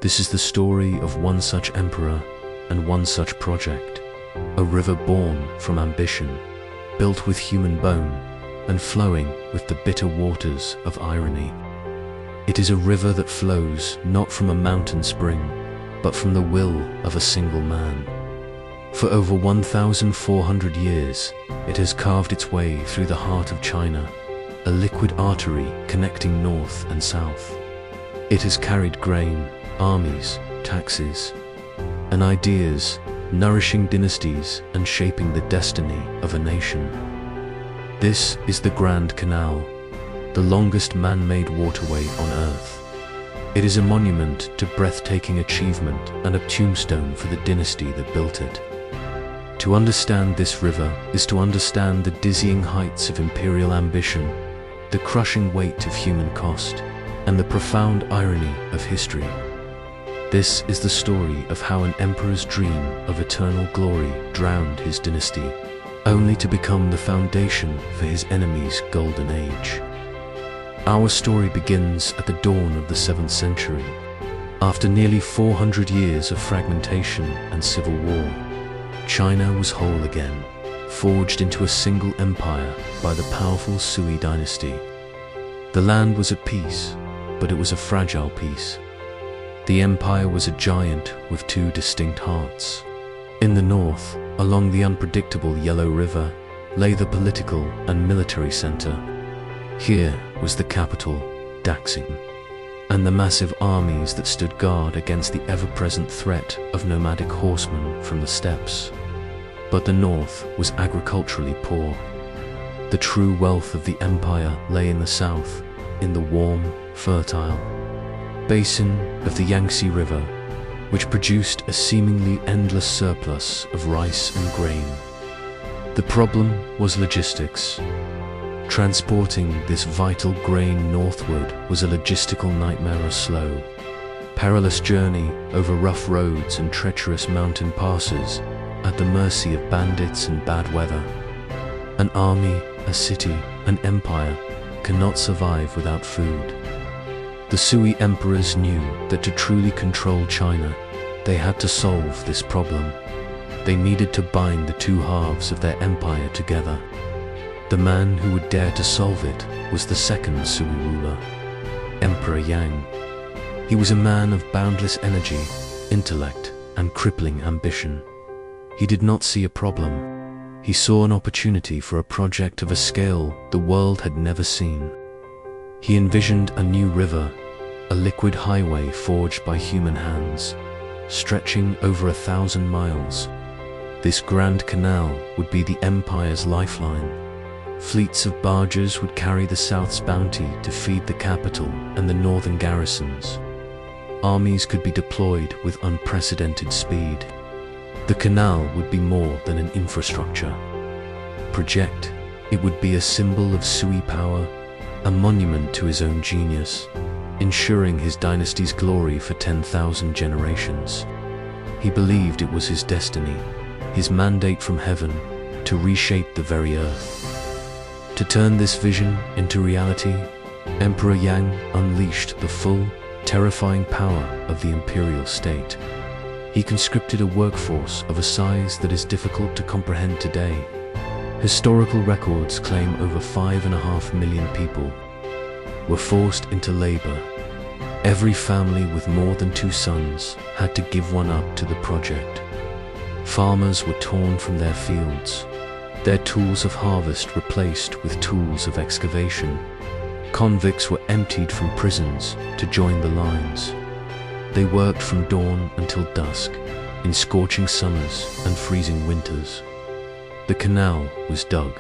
This is the story of one such emperor and one such project, a river born from ambition, built with human bone, and flowing with the bitter waters of irony. It is a river that flows not from a mountain spring, but from the will of a single man. For over 1,400 years, it has carved its way through the heart of China, a liquid artery connecting north and south. It has carried grain, armies, taxes, and ideas, nourishing dynasties and shaping the destiny of a nation. This is the Grand Canal, the longest man-made waterway on Earth. It is a monument to breathtaking achievement and a tombstone for the dynasty that built it. To understand this river is to understand the dizzying heights of imperial ambition, the crushing weight of human cost, and the profound irony of history. This is the story of how an emperor's dream of eternal glory drowned his dynasty, only to become the foundation for his enemy's golden age. Our story begins at the dawn of the 7th century, after nearly 400 years of fragmentation and civil war. China was whole again, forged into a single empire by the powerful Sui Dynasty. The land was at peace, but it was a fragile peace. The empire was a giant with two distinct hearts. In the north, along the unpredictable Yellow River, lay the political and military center. Here was the capital, Daxing, and the massive armies that stood guard against the ever-present threat of nomadic horsemen from the steppes. But the north was agriculturally poor. The true wealth of the empire lay in the south, in the warm, fertile basin of the Yangtze River, which produced a seemingly endless surplus of rice and grain. The problem was logistics. Transporting this vital grain northward was a logistical nightmare, a slow, perilous journey over rough roads and treacherous mountain passes, at the mercy of bandits and bad weather. An army, a city, an empire cannot survive without food. The Sui emperors knew that to truly control China, they had to solve this problem. They needed to bind the two halves of their empire together. The man who would dare to solve it was the second Sui ruler, Emperor Yang. He was a man of boundless energy, intellect, and crippling ambition. He did not see a problem. He saw an opportunity for a project of a scale the world had never seen. He envisioned a new river, a liquid highway forged by human hands, stretching over 1,000 miles. This Grand Canal would be the empire's lifeline. Fleets of barges would carry the South's bounty to feed the capital and the northern garrisons. Armies could be deployed with unprecedented speed. The canal would be more than an infrastructure project. It would be a symbol of Sui power, a monument to his own genius, ensuring his dynasty's glory for 10,000 generations. He believed it was his destiny, his mandate from heaven, to reshape the very earth. To turn this vision into reality, Emperor Yang unleashed the full, terrifying power of the imperial state. He conscripted a workforce of a size that is difficult to comprehend today. Historical records claim over 5.5 million people were forced into labor. Every family with more than 2 sons had to give one up to the project. Farmers were torn from their fields, their tools of harvest replaced with tools of excavation. Convicts were emptied from prisons to join the lines. They worked from dawn until dusk, in scorching summers and freezing winters. The canal was dug,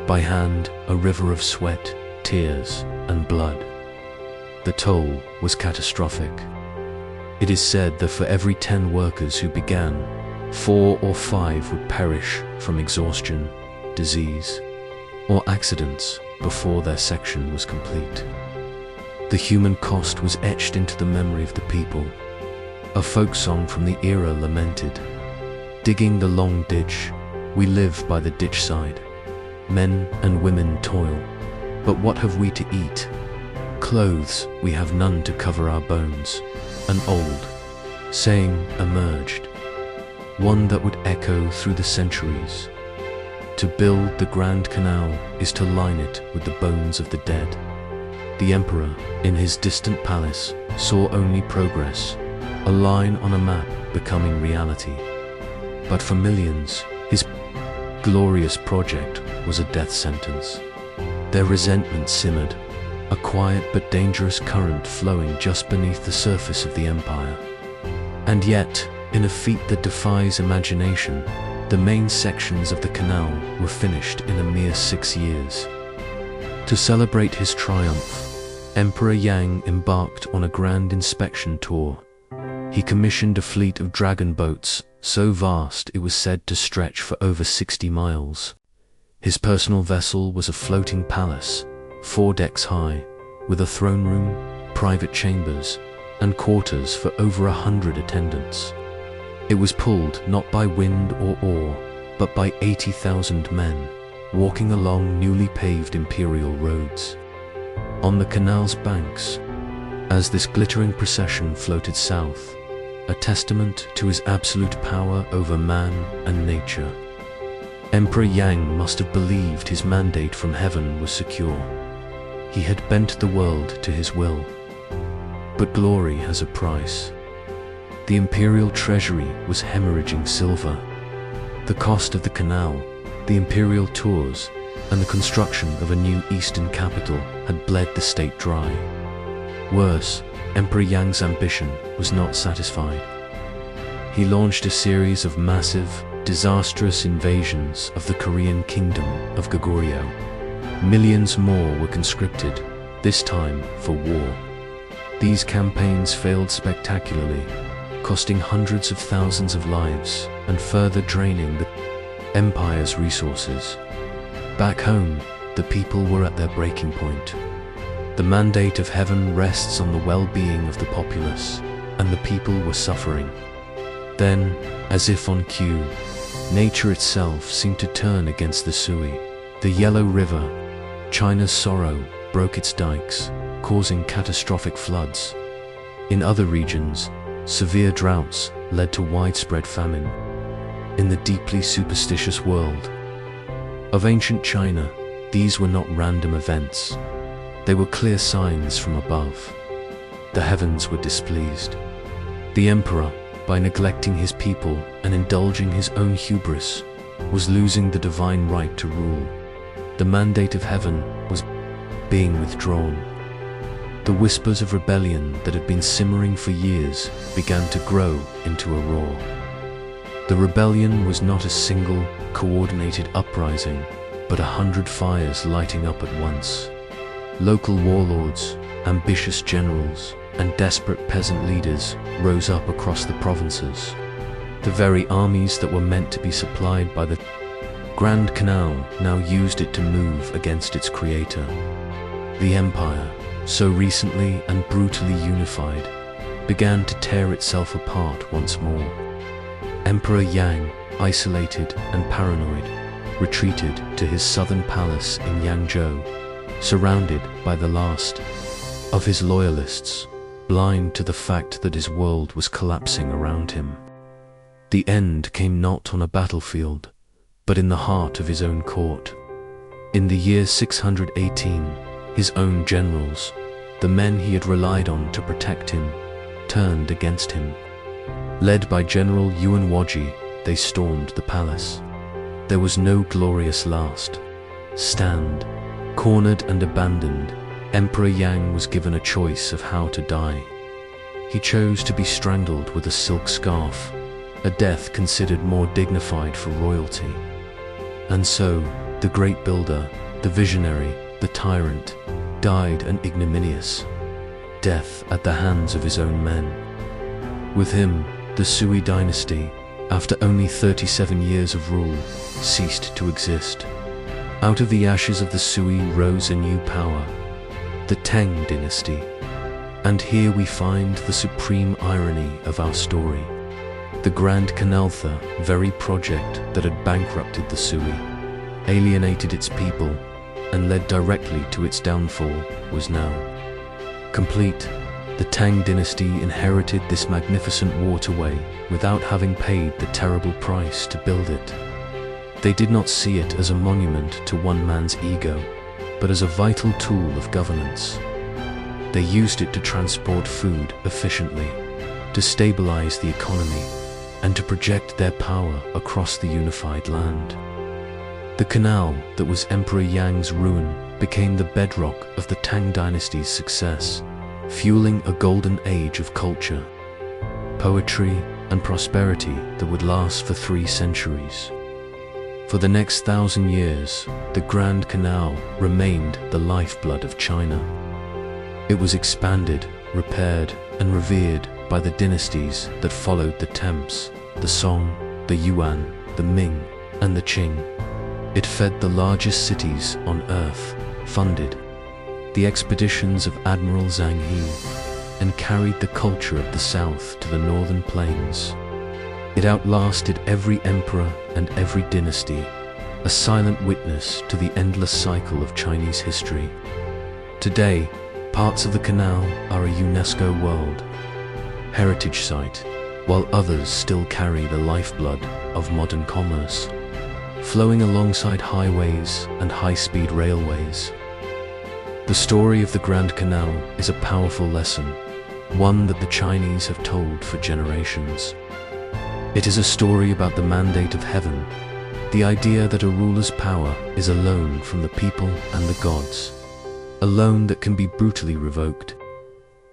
by hand, a river of sweat, tears, and blood. The toll was catastrophic. It is said that for every 10 workers who began, 4 or 5 would perish from exhaustion, disease, or accidents before their section was complete. The human cost was etched into the memory of the people. A folk song from the era lamented, "Digging the long ditch, we live by the ditch side. Men and women toil, but what have we to eat? clothes, we have none to cover our bones. An old saying emerged, one that would echo through the centuries. To build the Grand Canal is to line it with the bones of the dead. The emperor, in his distant palace, saw only progress, a line on a map becoming reality. But for millions, his glorious project was a death sentence. Their resentment simmered, a quiet but dangerous current flowing just beneath the surface of the empire. And yet, in a feat that defies imagination, the main sections of the canal were finished in a mere 6 years. To celebrate his triumph, Emperor Yang embarked on a grand inspection tour. He commissioned a fleet of dragon boats, so vast it was said to stretch for over 60 miles. His personal vessel was a floating palace, 4 decks high, with a throne room, private chambers, and quarters for over 100 attendants. It was pulled not by wind or oar, but by 80,000 men, walking along newly paved imperial roads. On the canal's banks, as this glittering procession floated south, a testament to his absolute power over man and nature, Emperor Yang must have believed his mandate from heaven was secure. He had bent the world to his will. But glory has a price. The imperial treasury was hemorrhaging silver. The cost of the canal, the imperial tours, and the construction of a new eastern capital had bled the state dry. Worse, Emperor Yang's ambition was not satisfied. He launched a series of massive, disastrous invasions of the Korean kingdom of Goguryeo. Millions more were conscripted, this time for war. These campaigns failed spectacularly, costing hundreds of thousands of lives and further draining the empire's resources. Back home, the people were at their breaking point. The mandate of heaven rests on the well-being of the populace, and the people were suffering. Then, as if on cue, nature itself seemed to turn against the Sui. The Yellow River, China's sorrow, broke its dikes, causing catastrophic floods. In other regions, severe droughts led to widespread famine. In the deeply superstitious world of ancient China, these were not random events. They were clear signs from above. The heavens were displeased. The emperor, by neglecting his people and indulging his own hubris, was losing the divine right to rule. The mandate of heaven was being withdrawn. The whispers of rebellion that had been simmering for years began to grow into a roar. The rebellion was not a single, coordinated uprising, but 100 fires lighting up at once. Local warlords, ambitious generals, and desperate peasant leaders rose up across the provinces. The very armies that were meant to be supplied by the Grand Canal now used it to move against its creator. The empire, so recently and brutally unified, began to tear itself apart once more. Emperor Yang, isolated and paranoid, retreated to his southern palace in Yangzhou, surrounded by the last of his loyalists, blind to the fact that his world was collapsing around him. The end came not on a battlefield, but in the heart of his own court. In the year 618, his own generals, the men he had relied on to protect him, turned against him. Led by General Yuan Waji, they stormed the palace. There was no glorious last stand. Cornered and abandoned, Emperor Yang was given a choice of how to die. He chose to be strangled with a silk scarf, a death considered more dignified for royalty. And so, the great builder, the visionary, the tyrant, died an ignominious death at the hands of his own men. With him, the Sui Dynasty, after only 37 years of rule, ceased to exist. Out of the ashes of the Sui rose a new power, the Tang Dynasty. And here we find the supreme irony of our story. The Grand Canal, the very project that had bankrupted the Sui, alienated its people, and led directly to its downfall, was now Complete, the Tang Dynasty inherited this magnificent waterway without having paid the terrible price to build it. They did not see it as a monument to one man's ego, but as a vital tool of governance. They used it to transport food efficiently, to stabilize the economy, and to project their power across the unified land. The canal that was Emperor Yang's ruin became the bedrock of the Tang Dynasty's success, fueling a golden age of culture, poetry, and prosperity that would last for 3 centuries. For the next 1,000 years, the Grand Canal remained the lifeblood of China. It was expanded, repaired, and revered by the dynasties that followed the Temps, the Song, the Yuan, the Ming, and the Qing. It fed the largest cities on earth, funded the expeditions of Admiral Zhang He, and carried the culture of the south to the northern plains. It outlasted every emperor and every dynasty, a silent witness to the endless cycle of Chinese history. Today, parts of the canal are a UNESCO World Heritage Site, while others still carry the lifeblood of modern commerce, flowing alongside highways and high-speed railways. The story of the Grand Canal is a powerful lesson, one that the Chinese have told for generations. It is a story about the mandate of heaven, the idea that a ruler's power is a loan from the people and the gods, a loan that can be brutally revoked.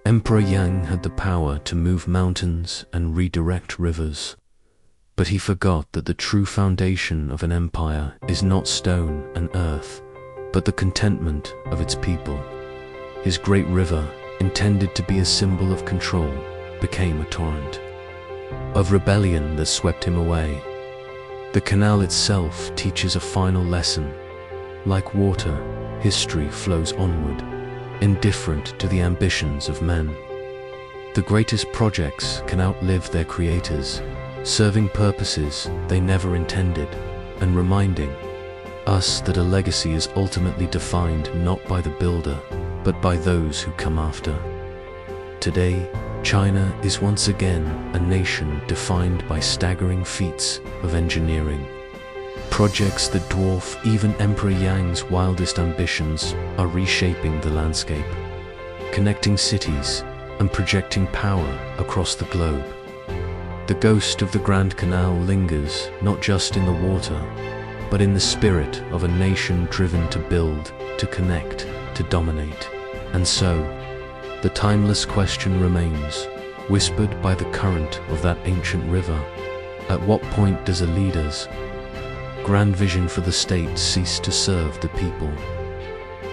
Emperor Yang had the power to move mountains and redirect rivers, but he forgot that the true foundation of an empire is not stone and earth, but the contentment of its people. His great river, intended to be a symbol of control, became a torrent of rebellion that swept him away. The canal itself teaches a final lesson. Like water, history flows onward, indifferent to the ambitions of men. The greatest projects can outlive their creators, serving purposes they never intended, and reminding us that a legacy is ultimately defined not by the builder, but by those who come after. Today, China is once again a nation defined by staggering feats of engineering. Projects that dwarf even Emperor Yang's wildest ambitions are reshaping the landscape, connecting cities and projecting power across the globe. The ghost of the Grand Canal lingers not just in the water, but in the spirit of a nation driven to build, to connect, to dominate. And so, the timeless question remains, whispered by the current of that ancient river: at what point does a leader's grand vision for the state cease to serve the people?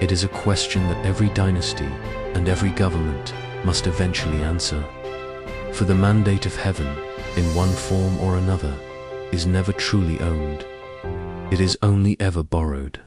It is a question that every dynasty and every government must eventually answer. For the mandate of heaven, in one form or another, is never truly owned. It is only ever borrowed.